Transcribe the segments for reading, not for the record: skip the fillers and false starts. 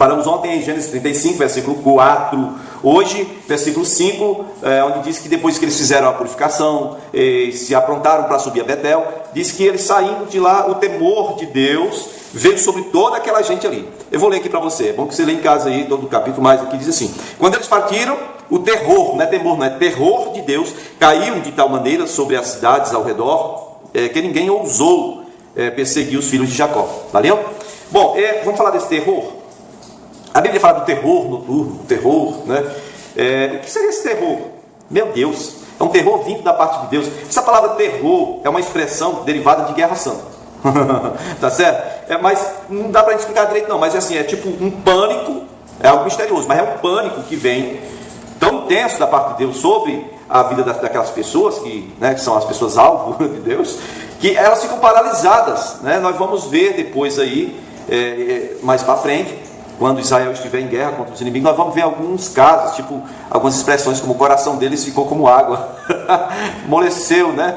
Paramos ontem em Gênesis 35, versículo 4. Hoje, versículo 5, onde diz que depois que eles fizeram a purificação, se aprontaram para subir a Betel, diz que eles saindo de lá, o temor de Deus veio sobre toda aquela gente ali. Eu vou ler aqui para você, é bom que você lê em casa aí, todo o capítulo, mais aqui diz assim: quando eles partiram, o terror, não é temor, não é terror de Deus, caiu de tal maneira sobre as cidades ao redor, que ninguém ousou perseguir os filhos de Jacó. Valeu? Bom, vamos falar desse terror. A Bíblia fala do terror noturno, terror, né? O que seria esse terror? Meu Deus, é um terror vindo da parte de Deus. Essa palavra terror é uma expressão derivada de guerra santa. Tá certo? Mas não dá para explicar direito não, mas é tipo um pânico, é algo misterioso, mas é um pânico que vem tão intenso da parte de Deus sobre a vida daquelas pessoas, que são as pessoas alvo de Deus, que elas ficam paralisadas, né? Nós vamos ver depois aí, mais para frente, quando Israel estiver em guerra contra os inimigos, nós vamos ver alguns casos, tipo, algumas expressões como o coração deles ficou como água, amoleceu, né?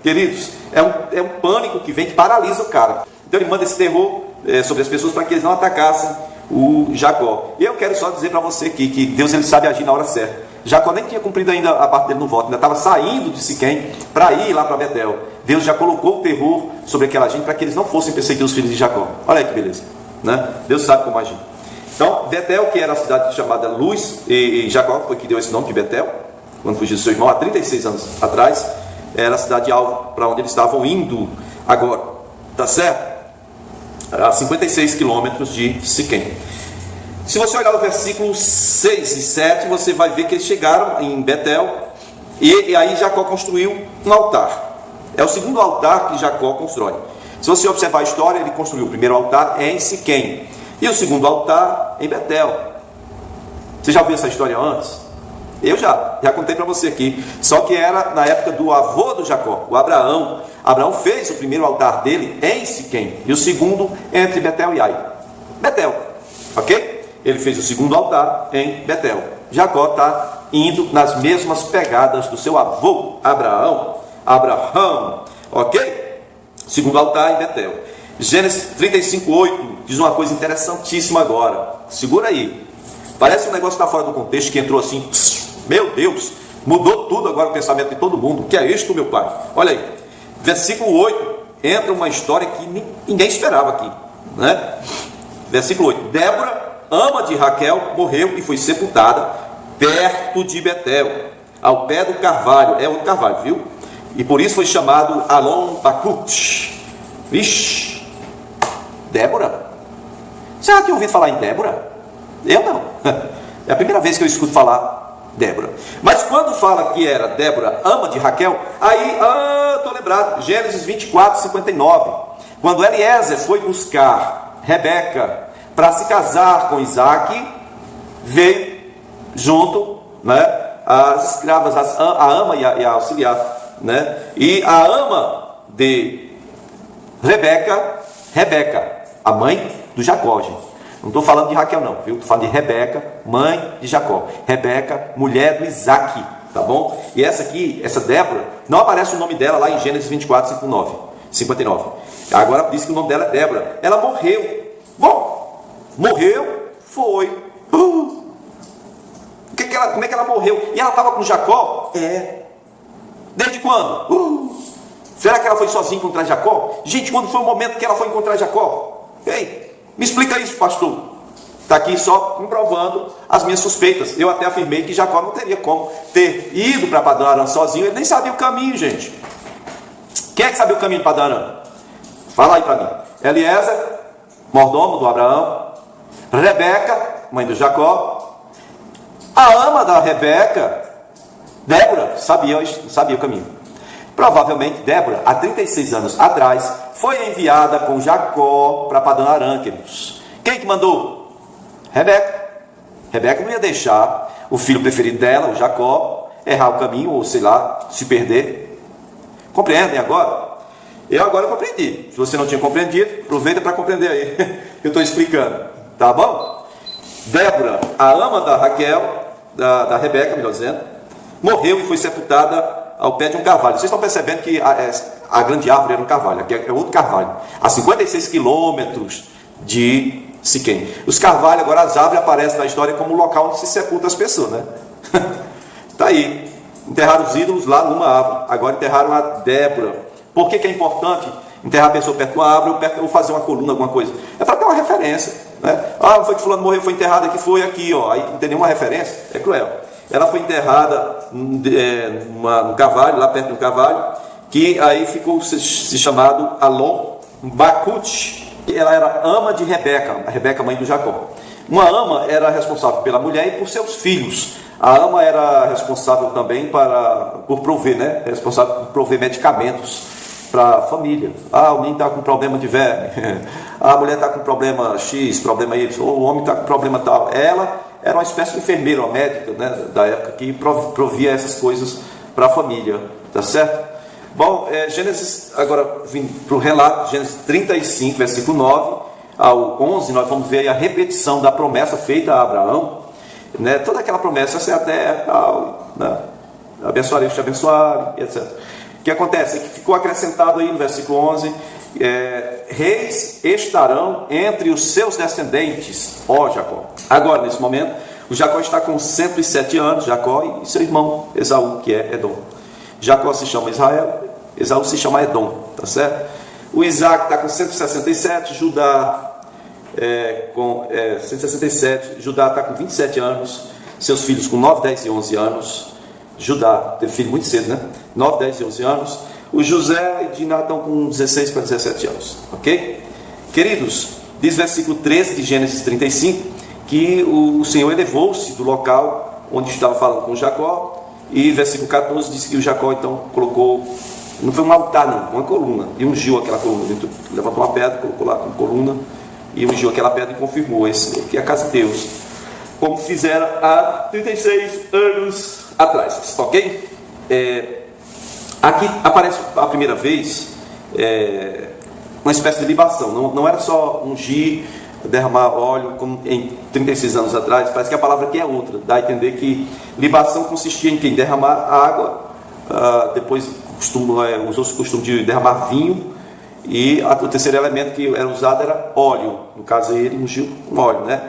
Queridos, é um pânico que vem, que paralisa o cara. Então ele manda esse terror sobre as pessoas para que eles não atacassem o Jacó. E eu quero só dizer para você aqui que Deus ele sabe agir na hora certa. Jacó nem tinha cumprido ainda a parte dele no voto, ainda estava saindo de Siquém para ir lá para Betel. Deus já colocou o terror sobre aquela gente para que eles não fossem perseguir os filhos de Jacó. Olha aí que beleza, né? Deus sabe como agir. Então, Betel, que era a cidade chamada Luz, e Jacó foi que deu esse nome de Betel, quando fugiu do seu irmão há 36 anos atrás, era a cidade alvo para onde eles estavam indo agora, tá certo? A 56 quilômetros de Siquém. Se você olhar o versículo 6 e 7, você vai ver que eles chegaram em Betel, e aí Jacó construiu um altar. É o segundo altar que Jacó constrói. Se você observar a história, ele construiu o primeiro altar em Siquém e o segundo altar em Betel. Você já ouviu essa história antes? Eu já contei para você aqui. Só que era na época do avô do Jacó, o Abraão. Abraão fez o primeiro altar dele em Siquém e o segundo entre Betel e Ai. Betel, ok? Ele fez o segundo altar em Betel. Jacó está indo nas mesmas pegadas do seu avô Abraão, ok? Segundo altar em Betel. Gênesis 35:8 diz uma coisa interessantíssima agora. Segura aí. Parece um negócio que está fora do contexto, que entrou assim, meu Deus, mudou tudo agora o pensamento de todo mundo. O que é isto, meu pai? Olha aí. Versículo 8 entra uma história que ninguém esperava aqui, né? Versículo 8. Débora, ama de Raquel, morreu e foi sepultada perto de Betel, ao pé do carvalho. É outro carvalho, viu? E por isso foi chamado Alon Bakut. Vixe, Débora. Será que eu ouvi falar em Débora? Eu não. É a primeira vez que eu escuto falar Débora. Mas quando fala que era Débora, ama de Raquel, aí, estou lembrado, Gênesis 24:59. Quando Eliezer foi buscar Rebeca para se casar com Isaac, veio junto, né, as escravas, a ama e a auxiliar, né? E a ama de Rebeca, a mãe do Jacó, gente. Não estou falando de Raquel não, viu? Estou falando de Rebeca, mãe de Jacó. Rebeca, mulher do Isaac, tá bom? E essa aqui, essa Débora, não aparece o nome dela lá em Gênesis 24:59. Agora diz que o nome dela é Débora. Ela morreu. Bom, morreu, foi. Como é que ela morreu? E ela estava com Jacó? Desde quando? Será que ela foi sozinha encontrar Jacó? Gente, quando foi o momento que ela foi encontrar Jacó? Ei, me explica isso, pastor. Está aqui só comprovando as minhas suspeitas. Eu até afirmei que Jacó não teria como ter ido para Padã Arã sozinho. Ele nem sabia o caminho, gente. Quem é que sabia o caminho de Padã Arã? Fala aí para mim. Eliezer, mordomo do Abraão. Rebeca, mãe do Jacó. A ama da Rebeca, Débora, sabia o caminho. Provavelmente Débora, há 36 anos atrás, foi enviada com Jacó para Padã Arã, queridos. Quem que mandou? Rebeca. Rebeca não ia deixar o filho preferido dela, o Jacó, errar o caminho, ou sei lá, se perder. Compreendem agora? Eu agora compreendi. Se você não tinha compreendido, aproveita para compreender aí. Eu estou explicando. Tá bom? Débora, a ama da Raquel, da Rebeca, melhor dizendo, morreu e foi sepultada ao pé de um carvalho. Vocês estão percebendo que a grande árvore era um carvalho. Aqui é outro carvalho. A 56 quilômetros de Siquém. Os carvalhos, agora as árvores aparecem na história como local onde se sepulta as pessoas, né? Está aí. Enterraram os ídolos lá numa árvore. Agora enterraram a Débora. Por que é importante enterrar a pessoa perto de uma árvore ou fazer uma coluna, alguma coisa? É para ter uma referência, né? Ah, foi que fulano morreu, foi enterrado aqui, foi aqui, ó. Aí não tem nenhuma referência, é cruel. Ela foi enterrada no Carvalho, lá perto do Carvalho, que aí ficou se chamado Alon Bakut. Ela era ama de Rebeca, a Rebeca, mãe do Jacó. Uma ama era responsável pela mulher e por seus filhos. A ama era responsável também por prover, né? Responsável por prover medicamentos para a família. Ah, o menino está com problema de verme. A mulher está com problema X, problema Y. Ou o homem está com problema tal. Ela era uma espécie de enfermeira, uma médica, né, da época, que provia essas coisas para a família. Tá certo? Bom, Gênesis, agora vindo para o relato, Gênesis 35, versículo 9 ao 11, nós vamos ver a repetição da promessa feita a Abraão, né? Toda aquela promessa, essa é até, né? Abençoarei os te abençoarem, etc. O que acontece é que ficou acrescentado aí no versículo 11, reis estarão entre os seus descendentes, ó Jacó. Agora, nesse momento, o Jacó está com 107 anos, Jacó e seu irmão Esaú, que é Edom. Jacó se chama Israel, Esaú se chama Edom, tá certo? O Isaac está com 167, Judá com 167, Judá está com 27 anos, seus filhos com 9, 10 e 11 anos. Judá teve filho muito cedo, né? 9, 10 e 11 anos. O José e Diná estão com 16 para 17 anos, ok? Queridos, diz versículo 13 de Gênesis 35 que o Senhor elevou-se do local onde estava falando com Jacó. E versículo 14 diz que o Jacó então colocou, não foi um altar não, uma coluna, e ungiu aquela coluna. Ele levantou uma pedra, colocou lá como coluna, e ungiu aquela pedra e confirmou esse que é a casa de Deus, como fizeram há 36 anos atrás, ok? Aqui aparece a primeira vez uma espécie de libação, não era só ungir, derramar óleo, como em 36 anos atrás. Parece que a palavra aqui é outra, dá a entender que libação consistia em quem? Derramar água, depois usou-se o costume de derramar vinho, e o terceiro elemento que era usado era óleo. No caso aí ele ungiu com óleo, né?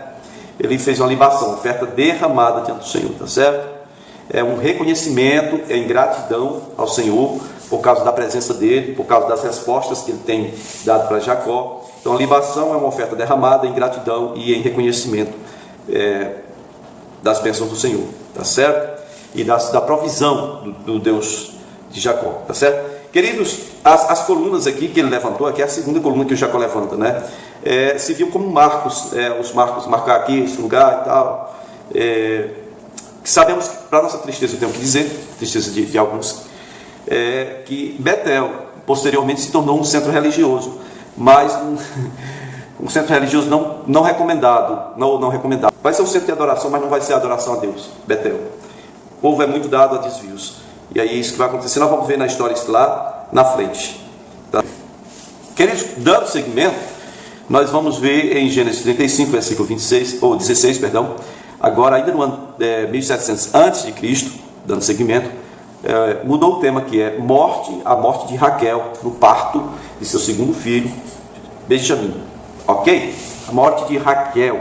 Ele fez uma libação, oferta derramada diante do Senhor, tá certo? É um reconhecimento, é ingratidão ao Senhor, por causa da presença dele, por causa das respostas que ele tem dado para Jacó. Então a libação é uma oferta derramada em gratidão e em reconhecimento das bênçãos do Senhor, tá certo? E da provisão do Deus de Jacó, tá certo? Queridos, as colunas aqui que ele levantou, aqui é a segunda coluna que o Jacó levanta, né? Se viu como marcos, os marcos, marcar aqui esse lugar e tal. Sabemos que, para nossa tristeza, eu tenho que dizer, tristeza de alguns, que Betel posteriormente se tornou um centro religioso, mas um centro religioso não recomendado, não recomendado. Vai ser um centro de adoração, mas não vai ser adoração a Deus, Betel. O povo é muito dado a desvios, e aí isso que vai acontecer, nós vamos ver na história isso lá na frente, tá? Queridos, dando seguimento, nós vamos ver em Gênesis 35, versículo 16, perdão, agora ainda no ano 1700 a.C., dando seguimento, mudou o tema, que é a morte de Raquel no parto de seu segundo filho, Benjamim, ok? A morte de Raquel,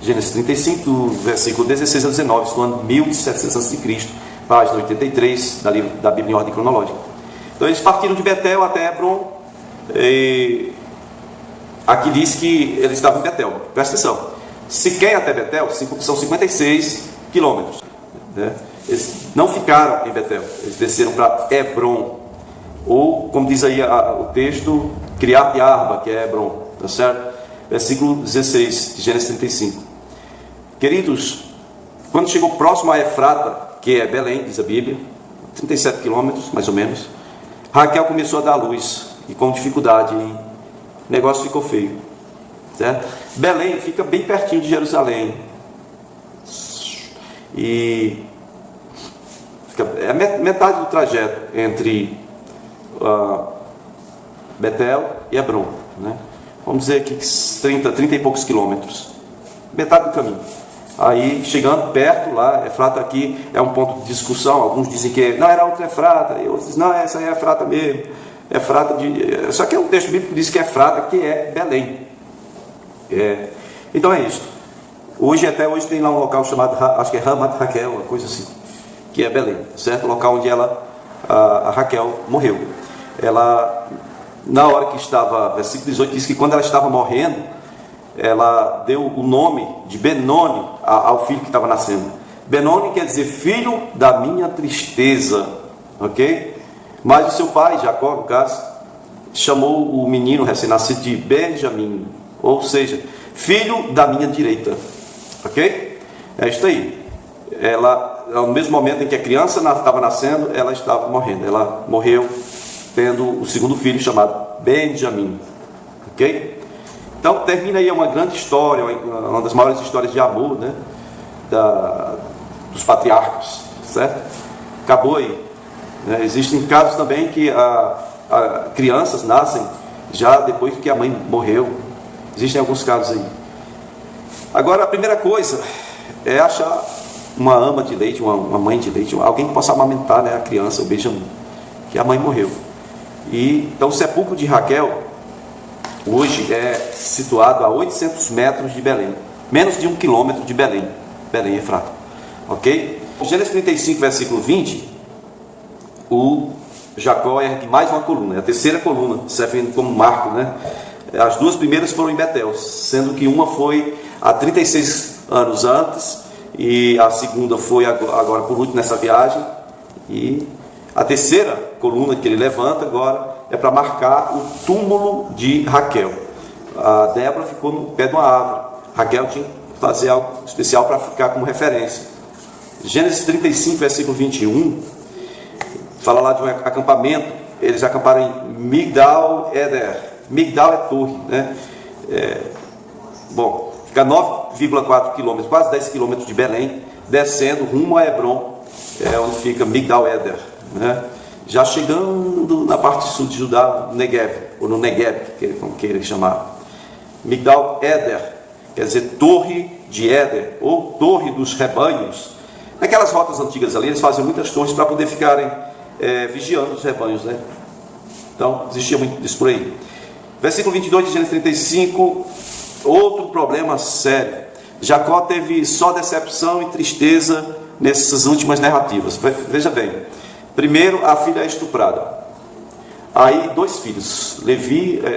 Gênesis 35, versículo 16 a 19, no ano 1700 a.C., página 83 da Bíblia em ordem cronológica. Então eles partiram de Betel até Hebron, e aqui diz que eles estavam em Betel, presta atenção, Siquém até Betel são 56 quilômetros, né? Eles não ficaram em Betel, eles desceram para Hebron, ou como diz aí o texto, Criat Arba, que é Hebron, tá certo? Versículo 16 de Gênesis 35. Queridos, quando chegou próximo a Efrata, que é Belém, diz a Bíblia, 37 quilômetros mais ou menos, Raquel começou a dar luz, e com dificuldade, o negócio ficou feio, certo? Belém fica bem pertinho de Jerusalém, e é metade do trajeto entre Betel e Hebron, né? Vamos dizer que 30 e poucos quilômetros, metade do caminho. Aí chegando perto lá, Efrata aqui é um ponto de discussão. Alguns dizem que não, era outra Efrata, e outros dizem, não, essa aí é Efrata mesmo, Efrata só que o texto bíblico diz que Efrata, que é Belém. Então é isso. Até hoje tem lá um local chamado, acho que é Ramat Raquel, uma coisa assim, que é Belém, certo? O local onde a Raquel morreu. Ela, na hora que estava, versículo 18 diz que quando ela estava morrendo, ela deu o nome de Benoni ao filho que estava nascendo. Benoni quer dizer filho da minha tristeza, ok? Mas o seu pai, Jacó, no caso, chamou o menino recém-nascido de Benjamim, ou seja, filho da minha direita, ok? É isso aí. Ela, no mesmo momento em que a criança estava nascendo, ela estava morrendo. Ela morreu tendo o segundo filho chamado Benjamim, ok? Então termina aí uma grande história, uma das maiores histórias de amor, né? Dos patriarcas, certo? Acabou aí. Né? Existem casos também que crianças nascem já depois que a mãe morreu. Existem alguns casos aí. Agora, a primeira coisa é achar uma ama de leite, uma mãe de leite, alguém que possa amamentar, né, a criança, o Benjamim, que a mãe morreu. Então o sepulcro de Raquel hoje é situado a 800 metros de Belém, menos de 1 quilômetro de Belém, Efrata, ok? Gênesis 35, versículo 20, o Jacó ergue mais uma coluna, é a terceira coluna, servindo como marco, né? As duas primeiras foram em Betel, sendo que uma foi há 36 anos antes, e a segunda foi agora por último nessa viagem, e a terceira coluna que ele levanta agora é para marcar o túmulo de Raquel. A Débora ficou no pé de uma árvore, Raquel tinha que fazer algo especial para ficar como referência. Gênesis 35, versículo 21, fala lá de um acampamento. Eles acamparam em Migdal Eder. Migdal é torre, né? Fica 9,4 quilômetros, quase 10 quilômetros de Belém, descendo rumo a Hebron, onde fica Migdal Eder, né? Já chegando na parte sul de Judá, no Negev, ou no Negev, como queira chamar. Migdal Eder, quer dizer torre de Éder, ou torre dos rebanhos. Naquelas rotas antigas ali, eles faziam muitas torres para poder ficarem vigiando os rebanhos, né? Então, existia muito disso por aí. Versículo 22 de Gênesis 35, outro problema sério. Jacó teve só decepção e tristeza nessas últimas narrativas. Veja bem, primeiro a filha é estuprada. Aí 2 filhos,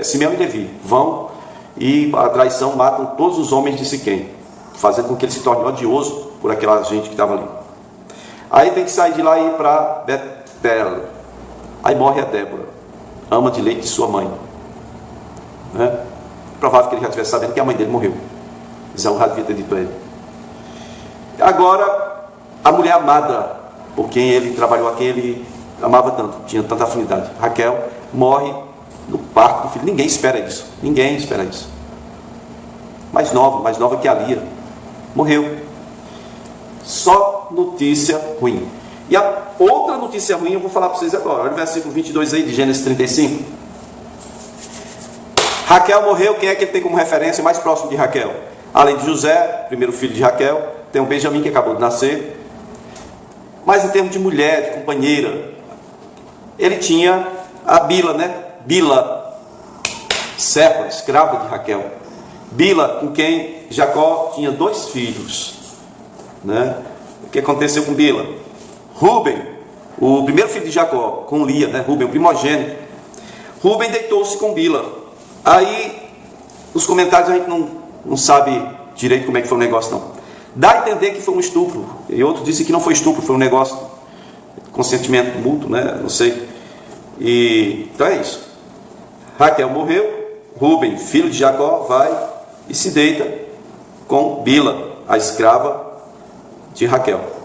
Simeão e Levi, vão e a traição matam todos os homens de Siquém, fazendo com que ele se torne odioso por aquela gente que estava ali. Aí tem que sair de lá e ir para Betel. Aí morre a Débora, ama de leite de sua mãe. Né? Provável que ele já estivesse sabendo que a mãe dele morreu. Isaú já devia ter dito a ele. Agora, a mulher amada, por quem ele trabalhou, a quem ele amava tanto, tinha tanta afinidade, Raquel, morre no parto do filho. Ninguém espera isso. Ninguém espera isso. Mais nova que a Lia, morreu. Só notícia ruim. E a outra notícia ruim eu vou falar para vocês agora. Olha o versículo 22 aí de Gênesis 35. Raquel morreu. Quem é que ele tem como referência mais próximo de Raquel? Além de José, primeiro filho de Raquel, tem o Benjamim que acabou de nascer. Mas em termos de mulher, de companheira, ele tinha a Bila, né? Bila, serva, escrava de Raquel. Bila, com quem Jacó tinha 2 filhos, né? O que aconteceu com Bila? Rúben, o primeiro filho de Jacó, com Lia, né? Rúben, o primogênito. Rúben deitou-se com Bila. Aí, nos comentários a gente não sabe direito como é que foi o negócio, não. Dá a entender que foi um estupro. E outros dizem que não foi estupro, foi um negócio de consentimento mútuo, né? Não sei. Então é isso. Raquel morreu. Rúben, filho de Jacó, vai e se deita com Bila, a escrava de Raquel.